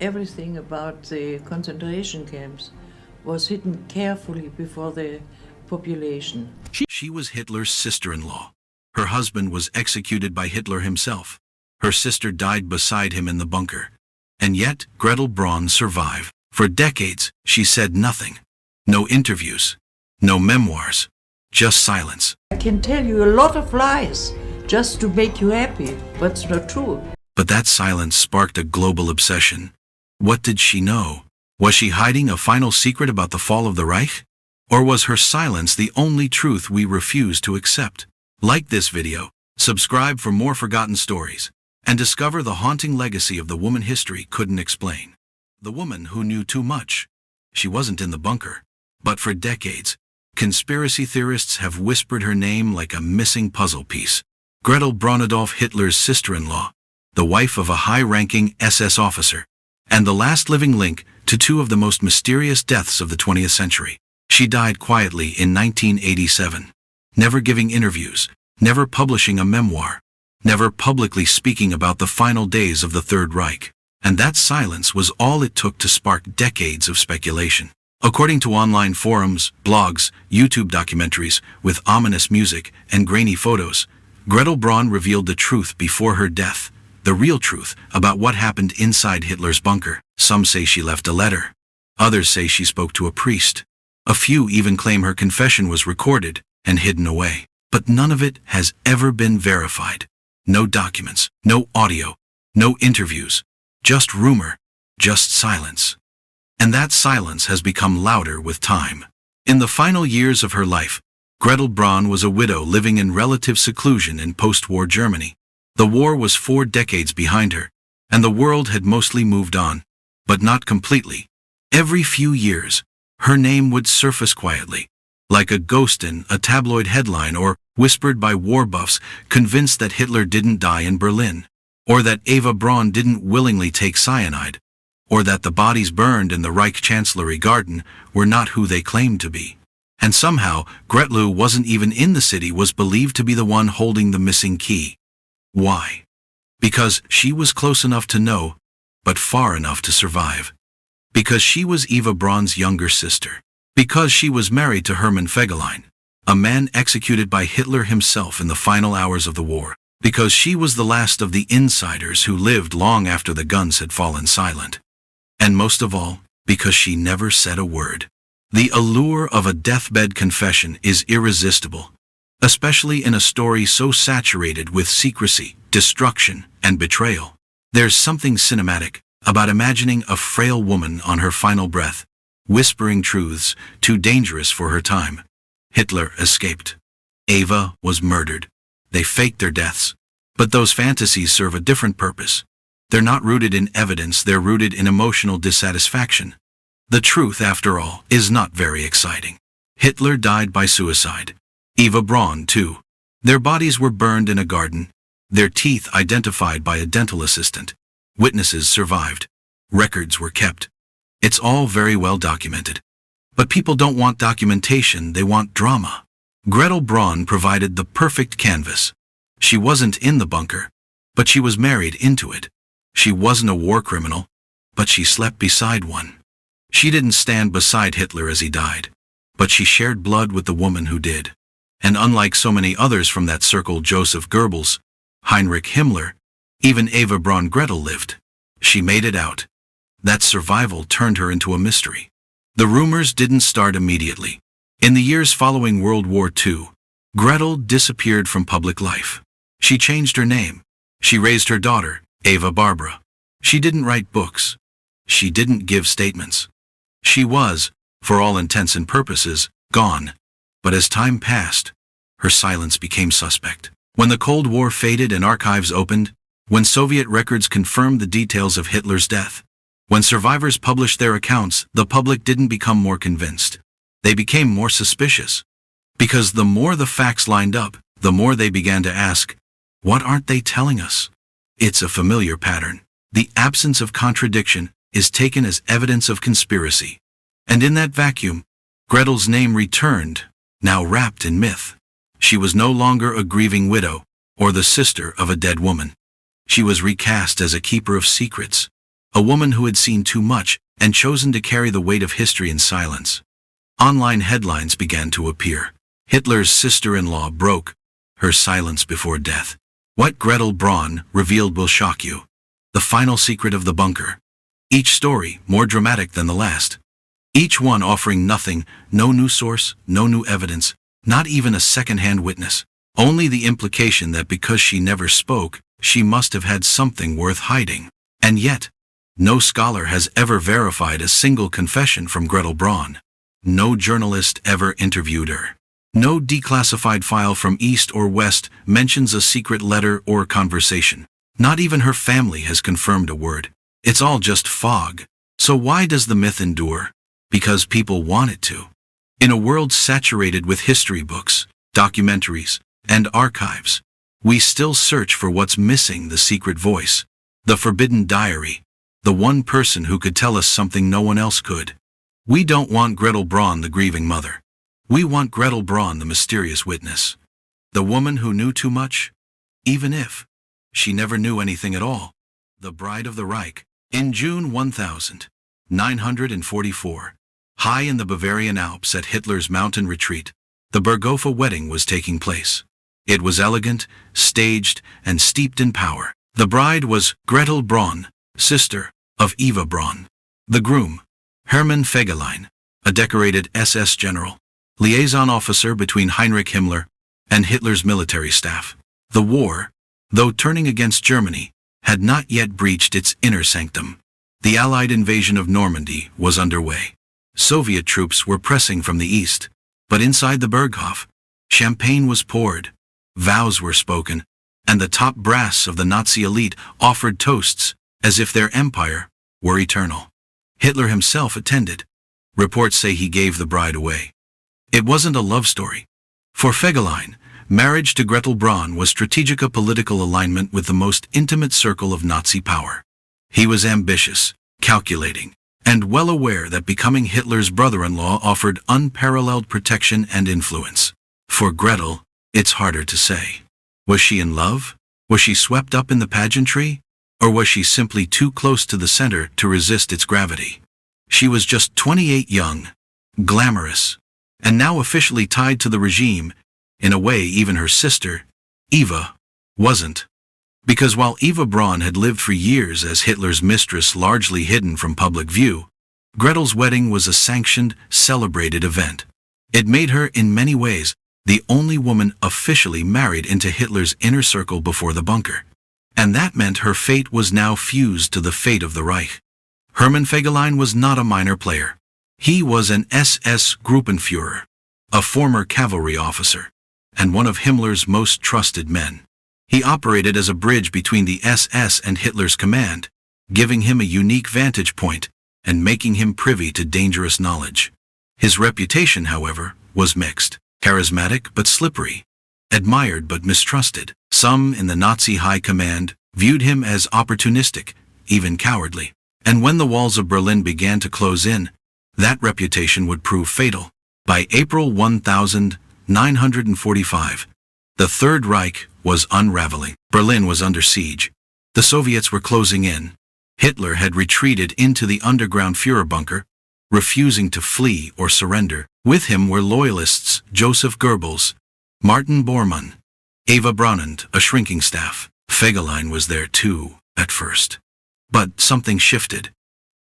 Everything about the concentration camps was hidden carefully before the population. She was Hitler's sister-in-law. Her husband was executed by Hitler himself. Her sister died beside him in the bunker. And yet, Gretl Braun survived. For decades, she said nothing. No interviews. No memoirs. Just silence. I can tell you a lot of lies just to make you happy, but it's not true. But that silence sparked a global obsession. What did she know? Was she hiding a final secret about the fall of the Reich? Or was her silence the only truth we refuse to accept? Like this video, subscribe for more forgotten stories, and discover the haunting legacy of the woman history couldn't explain. The woman who knew too much. She wasn't in the bunker. But for decades, conspiracy theorists have whispered her name like a missing puzzle piece. Gretl Braun, Adolf Hitler's sister-in-law, the wife of a high-ranking SS officer, and the last living link to two of the most mysterious deaths of the 20th century. She died quietly in 1987, never giving interviews, never publishing a memoir, never publicly speaking about the final days of the Third Reich. And that silence was all it took to spark decades of speculation. According to online forums, blogs, YouTube documentaries with ominous music and grainy photos, Gretl Braun revealed the truth before her death, the real truth about what happened inside Hitler's bunker. Some say she left a letter. Others say she spoke to a priest. A few even claim her confession was recorded and hidden away. But none of it has ever been verified. No documents, no audio, no interviews. Just rumor, just silence. And that silence has become louder with time. In the final years of her life, Gretl Braun was a widow living in relative seclusion in post-war Germany. The war was 4 decades behind her, and the world had mostly moved on, but not completely. Every few years, her name would surface quietly, like a ghost in a tabloid headline or whispered by war buffs convinced that Hitler didn't die in Berlin, or that Eva Braun didn't willingly take cyanide, or that the bodies burned in the Reich Chancellery garden were not who they claimed to be. And somehow, Gretl wasn't even in the city, was believed to be the one holding the missing key. Why? Because she was close enough to know, but far enough to survive. Because she was Eva Braun's younger sister. Because she was married to Hermann Fegelein, a man executed by Hitler himself in the final hours of the war. Because she was the last of the insiders who lived long after the guns had fallen silent. And most of all, because she never said a word. The allure of a deathbed confession is irresistible, especially in a story so saturated with secrecy, destruction, and betrayal. There's something cinematic about imagining a frail woman on her final breath, whispering truths too dangerous for her time. Hitler escaped. Eva was murdered. They faked their deaths. But those fantasies serve a different purpose. They're not rooted in evidence, they're rooted in emotional dissatisfaction. The truth, after all, is not very exciting. Hitler died by suicide. Eva Braun, too. Their bodies were burned in a garden. Their teeth identified by a dental assistant. Witnesses survived. Records were kept. It's all very well documented. But people don't want documentation, they want drama. Gretl Braun provided the perfect canvas. She wasn't in the bunker, but she was married into it. She wasn't a war criminal, but she slept beside one. She didn't stand beside Hitler as he died, but she shared blood with the woman who did. And unlike so many others from that circle, Joseph Goebbels, Heinrich Himmler, even Eva Braun, Gretl lived. She made it out. That survival turned her into a mystery. The rumors didn't start immediately. In the years following World War II, Gretl disappeared from public life. She changed her name. She raised her daughter, Eva Barbara. She didn't write books. She didn't give statements. She was, for all intents and purposes, gone. But as time passed, her silence became suspect. When the Cold War faded and archives opened, when Soviet records confirmed the details of Hitler's death, when survivors published their accounts, the public didn't become more convinced. They became more suspicious. Because the more the facts lined up, the more they began to ask, what aren't they telling us? It's a familiar pattern. The absence of contradiction is taken as evidence of conspiracy. And in that vacuum, Gretl's name returned, now wrapped in myth. She was no longer a grieving widow or the sister of a dead woman. She was recast as a keeper of secrets, a woman who had seen too much and chosen to carry the weight of history in silence. Online headlines began to appear. Hitler's sister-in-law broke her silence before death. What Gretl Braun revealed will shock you. The final secret of the bunker. Each story more dramatic than the last. Each one offering nothing, no new source, no new evidence, not even a second-hand witness. Only the implication that because she never spoke, she must have had something worth hiding. And yet, no scholar has ever verified a single confession from Gretl Braun. No journalist ever interviewed her. No declassified file from East or West mentions a secret letter or conversation. Not even her family has confirmed a word. It's all just fog. So why does the myth endure? Because people want it to. In a world saturated with history books, documentaries, and archives, we still search for what's missing: the secret voice, the forbidden diary, the one person who could tell us something no one else could. We don't want Gretl Braun, the grieving mother. We want Gretl Braun, the mysterious witness. The woman who knew too much, even if she never knew anything at all. The Bride of the Reich. In June 1944, high in the Bavarian Alps at Hitler's mountain retreat, the Berghofer wedding was taking place. It was elegant, staged, and steeped in power. The bride was Gretl Braun, sister of Eva Braun. The groom, Hermann Fegelein, a decorated SS general, liaison officer between Heinrich Himmler and Hitler's military staff. The war, though turning against Germany, had not yet breached its inner sanctum. The Allied invasion of Normandy was underway. Soviet troops were pressing from the east, but inside the Berghof, champagne was poured, vows were spoken, and the top brass of the Nazi elite offered toasts as if their empire were eternal. Hitler himself attended. Reports say he gave the bride away. It wasn't a love story. For Fegelein, marriage to Gretl Braun was strategic, a political alignment with the most intimate circle of Nazi power. He was ambitious, calculating, and well aware that becoming Hitler's brother-in-law offered unparalleled protection and influence. For Gretl, it's harder to say. Was she in love? Was she swept up in the pageantry? Or was she simply too close to the center to resist its gravity? She was just 28, young, glamorous, and now officially tied to the regime, in a way even her sister, Eva, wasn't. Because while Eva Braun had lived for years as Hitler's mistress, largely hidden from public view, Gretl's wedding was a sanctioned, celebrated event. It made her, in many ways, the only woman officially married into Hitler's inner circle before the bunker. And that meant her fate was now fused to the fate of the Reich. Hermann Fegelein was not a minor player. He was an SS Gruppenführer, a former cavalry officer, and one of Himmler's most trusted men. He operated as a bridge between the SS and Hitler's command, giving him a unique vantage point and making him privy to dangerous knowledge. His reputation, however, was mixed. Charismatic but slippery, admired but mistrusted. Some in the Nazi high command viewed him as opportunistic, even cowardly. And when the walls of Berlin began to close in, that reputation would prove fatal. By April 1945, the Third Reich was unraveling. Berlin was under siege. The Soviets were closing in. Hitler had retreated into the underground Führer bunker, refusing to flee or surrender. With him were loyalists Joseph Goebbels, Martin Bormann, Eva Braun, and a shrinking staff. Fegelein was there too, at first. But something shifted.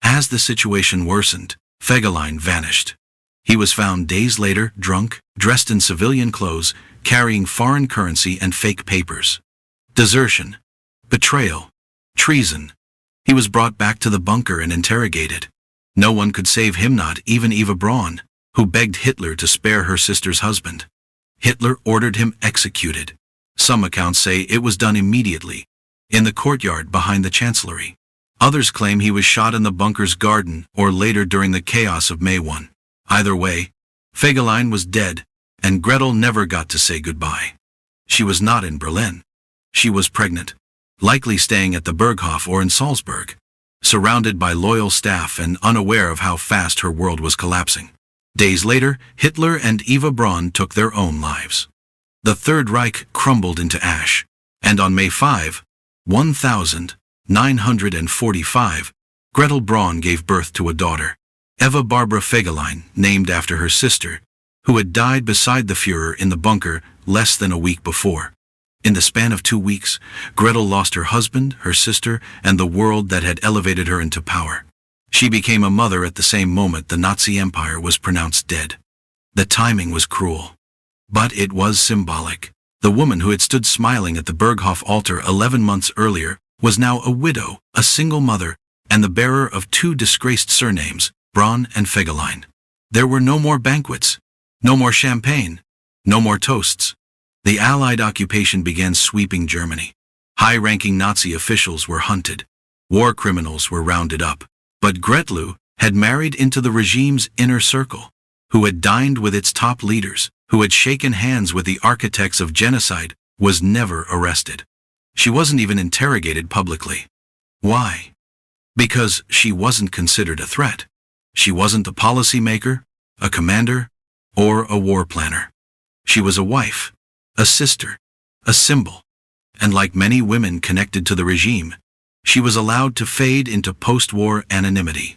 As the situation worsened, Fegelein vanished. He was found days later, drunk, dressed in civilian clothes, carrying foreign currency and fake papers. Desertion, betrayal, treason. He was brought back to the bunker and interrogated. No one could save him, not even Eva Braun, who begged Hitler to spare her sister's husband. Hitler ordered him executed. Some accounts say it was done immediately, in the courtyard behind the chancellery. Others claim he was shot in the bunker's garden or later during the chaos of May 1. Either way, Fegelein was dead, and Gretl never got to say goodbye. She was not in Berlin. She was pregnant, likely staying at the Berghof or in Salzburg, surrounded by loyal staff and unaware of how fast her world was collapsing. Days later, Hitler and Eva Braun took their own lives. The Third Reich crumbled into ash, and on May 5, 1945, Gretl Braun gave birth to a daughter, Eva Barbara Fegelein, named after her sister, who had died beside the Führer in the bunker less than a week before. In the span of 2 weeks, Gretl lost her husband, her sister, and the world that had elevated her into power. She became a mother at the same moment the Nazi Empire was pronounced dead. The timing was cruel. But it was symbolic. The woman who had stood smiling at the Berghof altar 11 months earlier was now a widow, a single mother, and the bearer of 2 disgraced surnames, Braun and Fegelein. There were no more banquets, no more champagne, no more toasts. The Allied occupation began sweeping Germany. High-ranking Nazi officials were hunted. War criminals were rounded up. But Gretl had married into the regime's inner circle, who had dined with its top leaders, who had shaken hands with the architects of genocide, was never arrested. She wasn't even interrogated publicly. Why? Because she wasn't considered a threat. She wasn't a policymaker, a commander, or a war planner. She was a wife, a sister, a symbol, and like many women connected to the regime, she was allowed to fade into post-war anonymity.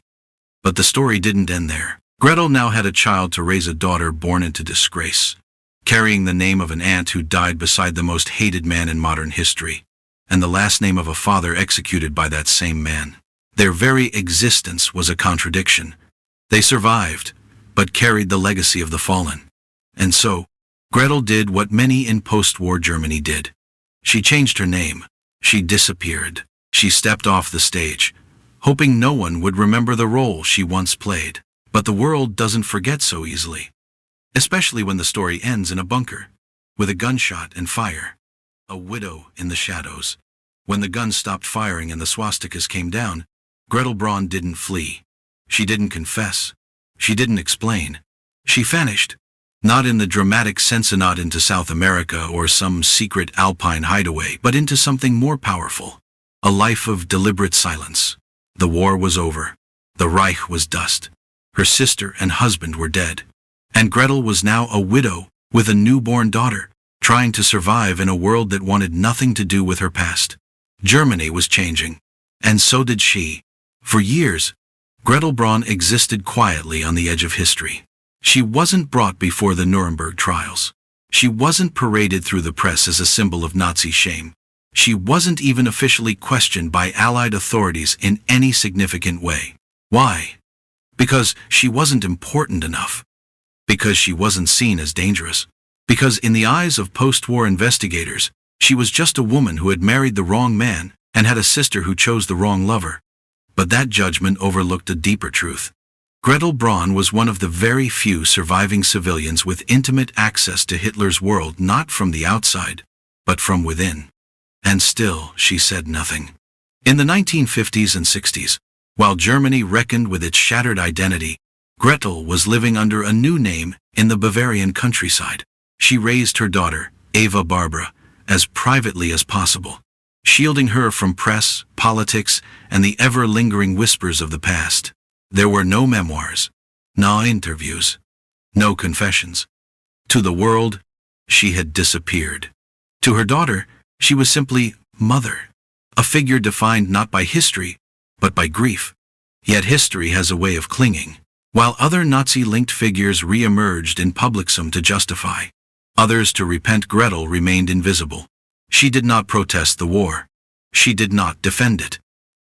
But the story didn't end there. Gretl now had a child to raise, a daughter born into disgrace, carrying the name of an aunt who died beside the most hated man in modern history, and the last name of a father executed by that same man. Their very existence was a contradiction. They survived, but carried the legacy of the fallen. And so, Gretl did what many in post-war Germany did. She changed her name. She disappeared. She stepped off the stage, hoping no one would remember the role she once played. But the world doesn't forget so easily, especially when the story ends in a bunker, with a gunshot and fire. A widow in the shadows. When the guns stopped firing and the swastikas came down, Gretl Braun didn't flee. She didn't confess. She didn't explain. She vanished. Not in the dramatic sense, not into South America or some secret alpine hideaway, but into something more powerful. A life of deliberate silence. The war was over. The Reich was dust. Her sister and husband were dead. And Gretl was now a widow with a newborn daughter, trying to survive in a world that wanted nothing to do with her past. Germany was changing. And so did she. For years, Gretl Braun existed quietly on the edge of history. She wasn't brought before the Nuremberg trials. She wasn't paraded through the press as a symbol of Nazi shame. She wasn't even officially questioned by Allied authorities in any significant way. Why? Because she wasn't important enough. Because she wasn't seen as dangerous. Because in the eyes of post-war investigators, she was just a woman who had married the wrong man and had a sister who chose the wrong lover. But that judgment overlooked a deeper truth. Gretl Braun was one of the very few surviving civilians with intimate access to Hitler's world, not from the outside, but from within. And still, she said nothing. In the 1950s and 60s, while Germany reckoned with its shattered identity, Gretl was living under a new name in the Bavarian countryside. She raised her daughter, Eva Barbara, as privately as possible, shielding her from press, politics, and the ever-lingering whispers of the past. There were no memoirs, no interviews, no confessions. To the world, she had disappeared. To her daughter, she was simply mother, a figure defined not by history, but by grief. Yet history has a way of clinging. While other Nazi-linked figures re-emerged in publicsum to justify, others to repent, Gretl remained invisible. She did not protest the war. She did not defend it.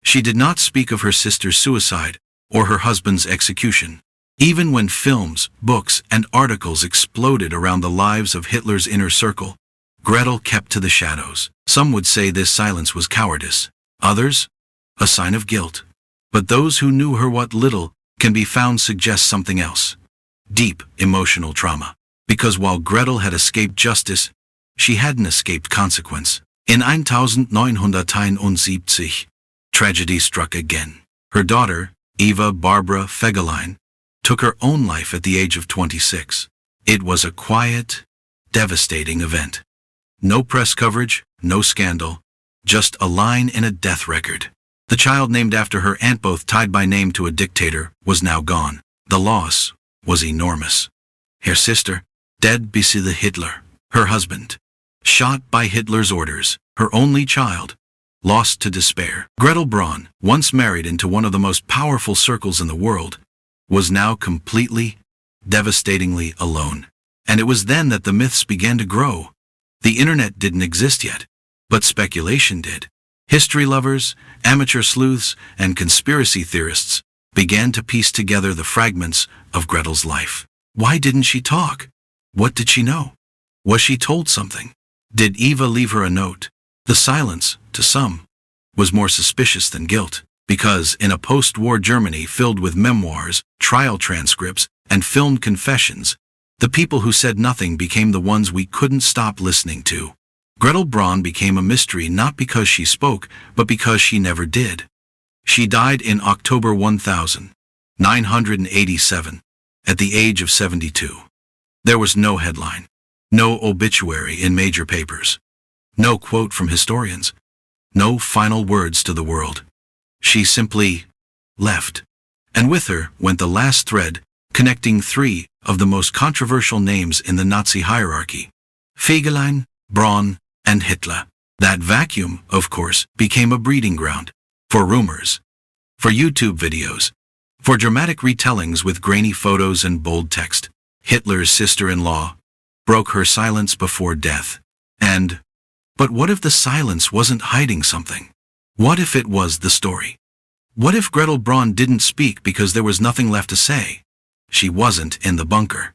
She did not speak of her sister's suicide or her husband's execution. Even when films, books, and articles exploded around the lives of Hitler's inner circle, Gretl kept to the shadows. Some would say this silence was cowardice. Others, a sign of guilt. But those who knew her what little can be found suggest something else. Deep emotional trauma. Because while Gretl had escaped justice, she hadn't escaped consequence. In 1971, tragedy struck again. Her daughter, Eva Barbara Fegelein, took her own life at the age of 26. It was a quiet, devastating event. No press coverage, no scandal, just a line in a death record. The child named after her aunt, both tied by name to a dictator, was now gone. The loss was enormous. Her sister, dead beside Hitler. Her husband, shot by Hitler's orders. Her only child, lost to despair. Gretl Braun, once married into one of the most powerful circles in the world, was now completely, devastatingly alone. And it was then that the myths began to grow. The internet didn't exist yet, but speculation did. History lovers, amateur sleuths, and conspiracy theorists began to piece together the fragments of Gretel's life. Why didn't she talk? What did she know? Was she told something? Did Eva leave her a note? The silence, to some, was more suspicious than guilt, because in a post-war Germany filled with memoirs, trial transcripts, and filmed confessions, the people who said nothing became the ones we couldn't stop listening to. Gretl Braun became a mystery not because she spoke, but because she never did. She died in October 1987, at the age of 72. There was no headline, no obituary in major papers, no quote from historians, no final words to the world. She simply left. And with her went the last thread connecting three of the most controversial names in the Nazi hierarchy: Fegelein, Braun, and Hitler. That vacuum, of course, became a breeding ground for rumors, for YouTube videos, for dramatic retellings with grainy photos and bold text. Hitler's sister-in-law broke her silence before death. But what if the silence wasn't hiding something? What if it was the story? What if Gretl Braun didn't speak because there was nothing left to say? She wasn't in the bunker.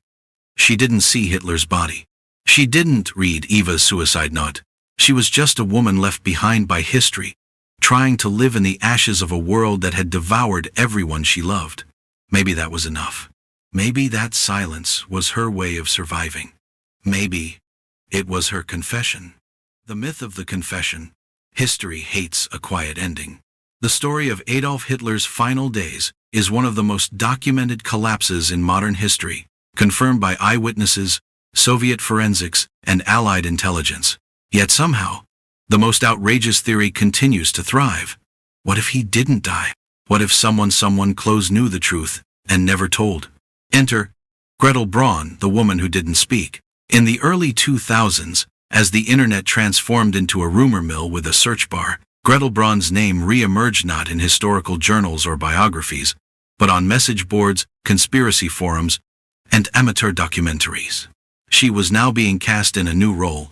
She didn't see Hitler's body. She didn't read Eva's suicide note. She was just a woman left behind by history, trying to live in the ashes of a world that had devoured everyone she loved. Maybe that was enough. Maybe that silence was her way of surviving. Maybe it was her confession. The myth of the confession. History hates a quiet ending. The story of Adolf Hitler's final days is one of the most documented collapses in modern history, confirmed by eyewitnesses, Soviet forensics, and Allied intelligence. Yet somehow, the most outrageous theory continues to thrive. What if he didn't die? What if someone close knew the truth and never told? Enter Gretl Braun, the woman who didn't speak. In the early 2000s, as the internet transformed into a rumor mill with a search bar, Gretl Braun's name re-emerged not in historical journals or biographies, but on message boards, conspiracy forums, and amateur documentaries. She was now being cast in a new role,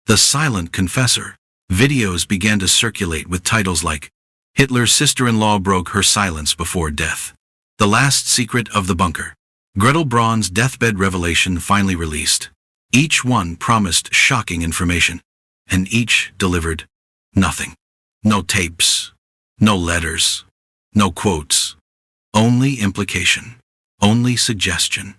the silent confessor. Videos began to circulate with titles like, Hitler's sister-in-law broke her silence before death. The last secret of the bunker. Gretl Braun's deathbed revelation finally released. Each one promised shocking information, and each delivered nothing. No tapes, no letters, no quotes. Only implication, only suggestion.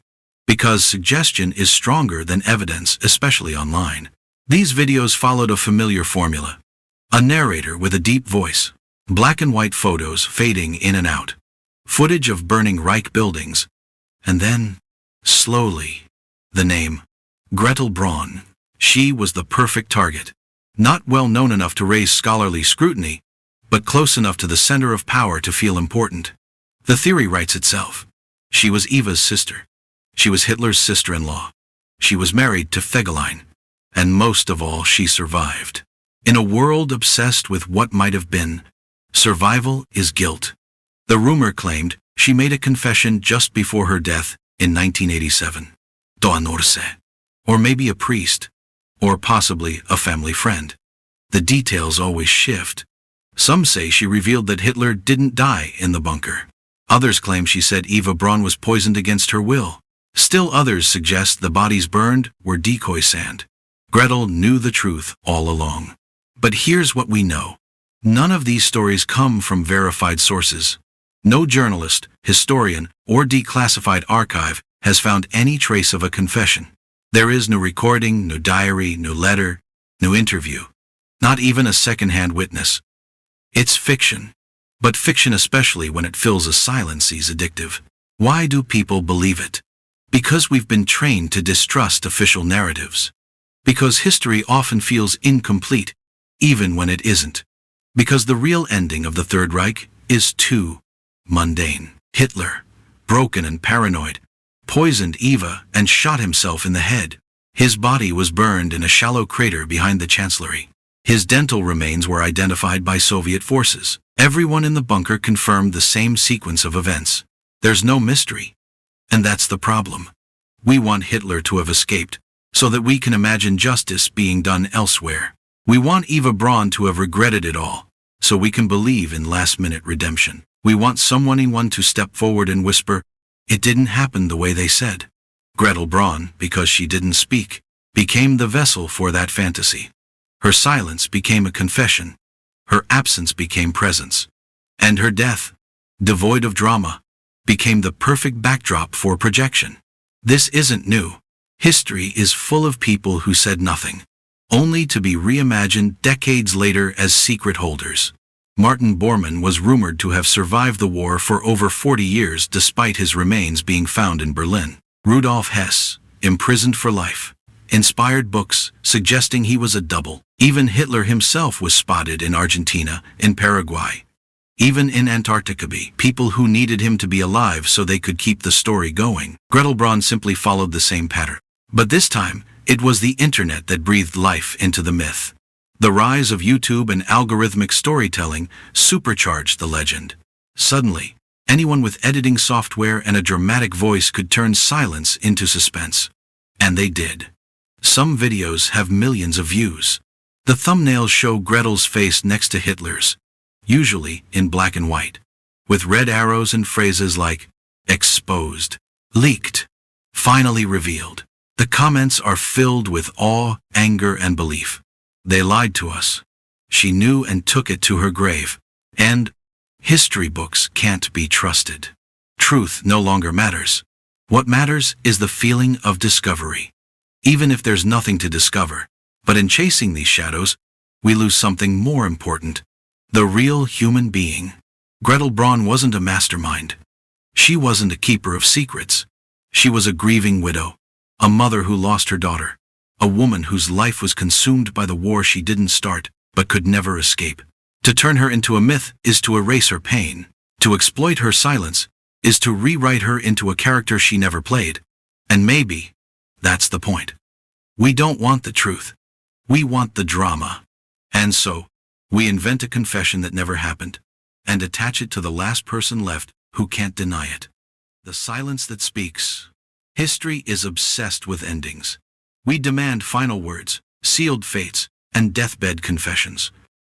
Because suggestion is stronger than evidence, especially online. These videos followed a familiar formula. A narrator with a deep voice, black and white photos fading in and out, footage of burning Reich buildings, and then, slowly, the name, Gretl Braun. She was the perfect target. Not well known enough to raise scholarly scrutiny, but close enough to the center of power to feel important. The theory writes itself. She was Eva's sister. She was Hitler's sister-in-law. She was married to Fegelein. And most of all, she survived. In a world obsessed with what might have been, survival is guilt. The rumor claimed she made a confession just before her death in 1987. Or maybe a priest, or possibly a family friend. The details always shift. Some say she revealed that Hitler didn't die in the bunker. Others claim she said Eva Braun was poisoned against her will. Still others suggest the bodies burned were decoy sand. Gretl knew the truth all along. But here's what we know. None of these stories come from verified sources. No journalist, historian, or declassified archive has found any trace of a confession. There is no recording, no diary, no letter, no interview. Not even a second-hand witness. It's fiction. But fiction, especially when it fills a silence, is addictive. Why do people believe it? Because we've been trained to distrust official narratives. Because history often feels incomplete, even when it isn't. Because the real ending of the Third Reich is too mundane. Hitler, broken and paranoid, poisoned Eva and shot himself in the head. His body was burned in a shallow crater behind the chancellery. His dental remains were identified by Soviet forces. Everyone in the bunker confirmed the same sequence of events. There's no mystery. And that's the problem. We want Hitler to have escaped, so that we can imagine justice being done elsewhere. We want Eva Braun to have regretted it all, so we can believe in last-minute redemption. We want someone to step forward and whisper, "It didn't happen the way they said." Gretl Braun, because she didn't speak, became the vessel for that fantasy. Her silence became a confession. Her absence became presence. And her death, devoid of drama, became the perfect backdrop for projection. This isn't new. History is full of people who said nothing, only to be reimagined decades later as secret holders. Martin Bormann was rumored to have survived the war for over 40 years despite his remains being found in Berlin. Rudolf Hess, imprisoned for life, inspired books suggesting he was a double. Even Hitler himself was spotted in Argentina, in Paraguay, even in Antarctica. People who needed him to be alive so they could keep the story going. Gretl Braun simply followed the same pattern. But this time, it was the internet that breathed life into the myth. The rise of YouTube and algorithmic storytelling supercharged the legend. Suddenly, anyone with editing software and a dramatic voice could turn silence into suspense. And they did. Some videos have millions of views. The thumbnails show Gretel's face next to Hitler's, usually in black and white, with red arrows and phrases like, "exposed," "leaked," "finally revealed." The comments are filled with awe, anger, and belief. They lied to us. She knew and took it to her grave. And history books can't be trusted. Truth no longer matters. What matters is the feeling of discovery. Even if there's nothing to discover. But in chasing these shadows, we lose something more important. The real human being. Gretl Braun wasn't a mastermind. She wasn't a keeper of secrets. She was a grieving widow. A mother who lost her daughter. A woman whose life was consumed by the war she didn't start, but could never escape. To turn her into a myth is to erase her pain. To exploit her silence is to rewrite her into a character she never played. And maybe that's the point. We don't want the truth. We want the drama. And so, we invent a confession that never happened, and attach it to the last person left who can't deny it. The silence that speaks. History is obsessed with endings. We demand final words, sealed fates, and deathbed confessions.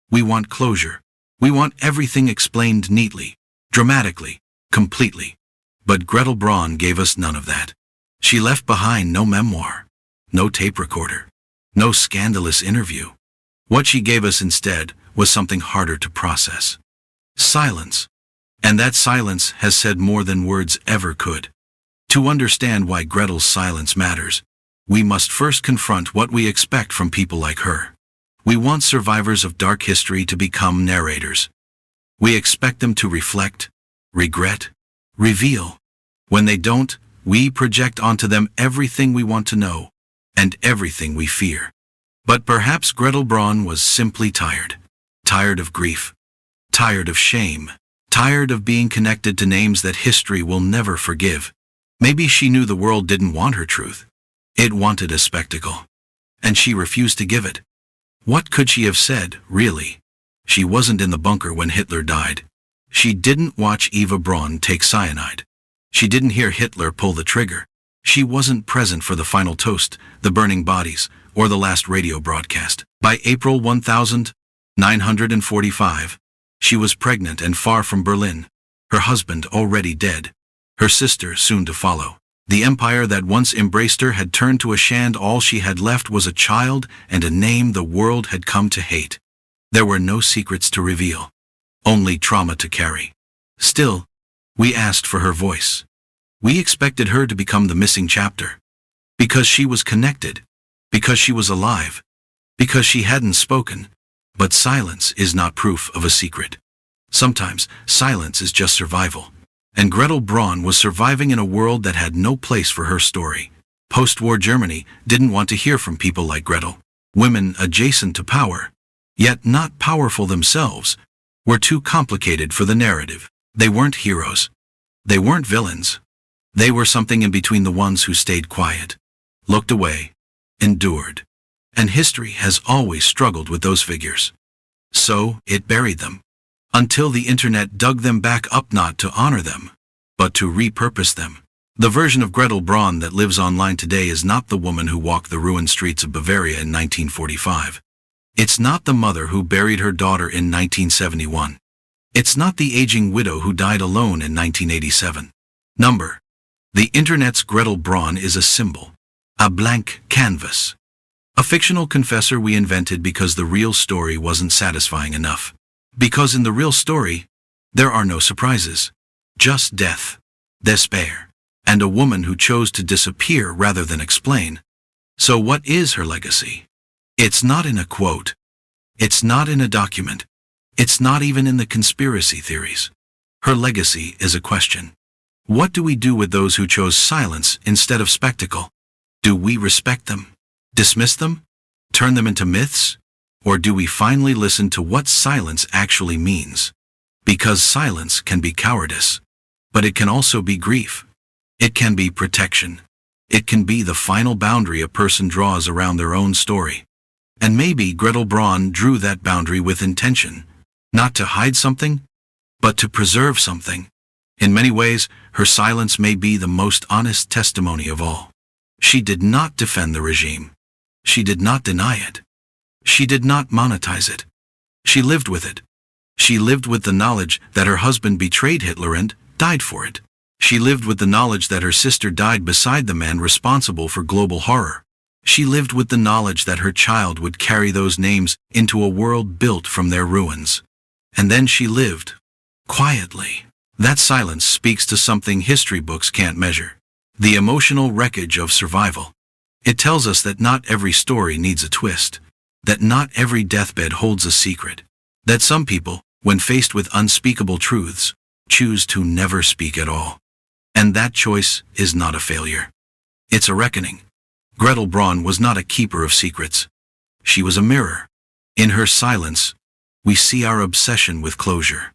We want closure. We want everything explained neatly, dramatically, completely. But Gretl Braun gave us none of that. She left behind no memoir, no tape recorder, no scandalous interview. What she gave us instead was something harder to process. Silence. And that silence has said more than words ever could. To understand why Gretel's silence matters, we must first confront what we expect from people like her. We want survivors of dark history to become narrators. We expect them to reflect, regret, reveal. When they don't, we project onto them everything we want to know, and everything we fear. But perhaps Gretl Braun was simply tired. Tired of grief. Tired of shame. Tired of being connected to names that history will never forgive. Maybe she knew the world didn't want her truth. It wanted a spectacle. And she refused to give it. What could she have said, really? She wasn't in the bunker when Hitler died. She didn't watch Eva Braun take cyanide. She didn't hear Hitler pull the trigger. She wasn't present for the final toast, the burning bodies, or the last radio broadcast. By April 1945, she was pregnant and far from Berlin. Her husband already dead. Her sister soon to follow. The empire that once embraced her had turned to a shand. All she had left was a child and a name the world had come to hate. There were no secrets to reveal. Only trauma to carry. Still, we asked for her voice. We expected her to become the missing chapter. Because she was connected. Because she was alive. Because she hadn't spoken. But silence is not proof of a secret. Sometimes, silence is just survival. And Gretl Braun was surviving in a world that had no place for her story. Post-war Germany didn't want to hear from people like Gretl. Women adjacent to power, yet not powerful themselves, were too complicated for the narrative. They weren't heroes. They weren't villains. They were something in between, the ones who stayed quiet, looked away, endured. and history has always struggled with those figures. So, it buried them. Until the internet dug them back up, not to honor them, but to repurpose them. The version of Gretl Braun that lives online today is not the woman who walked the ruined streets of Bavaria in 1945. It's not the mother who buried her daughter in 1971. It's not the aging widow who died alone in 1987. The internet's Gretl Braun is a symbol, a blank canvas. A fictional confessor we invented because the real story wasn't satisfying enough. Because in the real story, there are no surprises. Just death, despair, and a woman who chose to disappear rather than explain. So what is her legacy? It's not in a quote. It's not in a document. It's not even in the conspiracy theories. Her legacy is a question. What do we do with those who chose silence instead of spectacle? Do we respect them? Dismiss them? Turn them into myths? Or do we finally listen to what silence actually means? Because silence can be cowardice, but it can also be grief. It can be protection. It can be the final boundary a person draws around their own story. And maybe Gretl Braun drew that boundary with intention, not to hide something, but to preserve something. In many ways, her silence may be the most honest testimony of all. She did not defend the regime. She did not deny it. She did not monetize it. She lived with it. She lived with the knowledge that her husband betrayed Hitler and died for it. She lived with the knowledge that her sister died beside the man responsible for global horror. She lived with the knowledge that her child would carry those names into a world built from their ruins. And then she lived quietly. That silence speaks to something history books can't measure: the emotional wreckage of survival. It tells us that not every story needs a twist, that not every deathbed holds a secret, that some people, when faced with unspeakable truths, choose to never speak at all. And that choice is not a failure. It's a reckoning. Gretl Braun was not a keeper of secrets. She was a mirror. In her silence, we see our obsession with closure,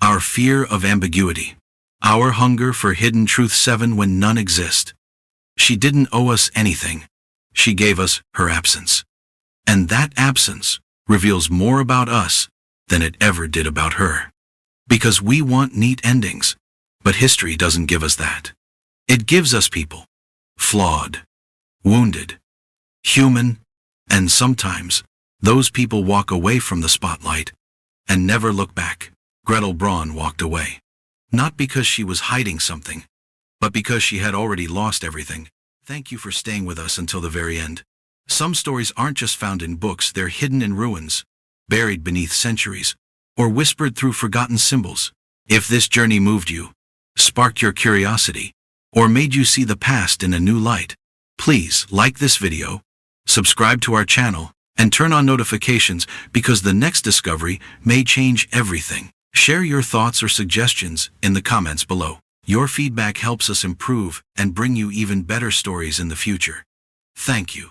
our fear of ambiguity, our hunger for hidden truth when none exist. She didn't owe us anything. She gave us her absence. And that absence reveals more about us than it ever did about her. Because we want neat endings, but history doesn't give us that. It gives us people. Flawed, wounded, human, and sometimes those people walk away from the spotlight and never look back. Gretl Braun walked away. Not because she was hiding something, but because she had already lost everything. Thank you for staying with us until the very end. Some stories aren't just found in books, they're hidden in ruins, buried beneath centuries, or whispered through forgotten symbols. If this journey moved you, sparked your curiosity, or made you see the past in a new light, please like this video, subscribe to our channel, and turn on notifications because the next discovery may change everything. Share your thoughts or suggestions in the comments below. Your feedback helps us improve and bring you even better stories in the future. Thank you.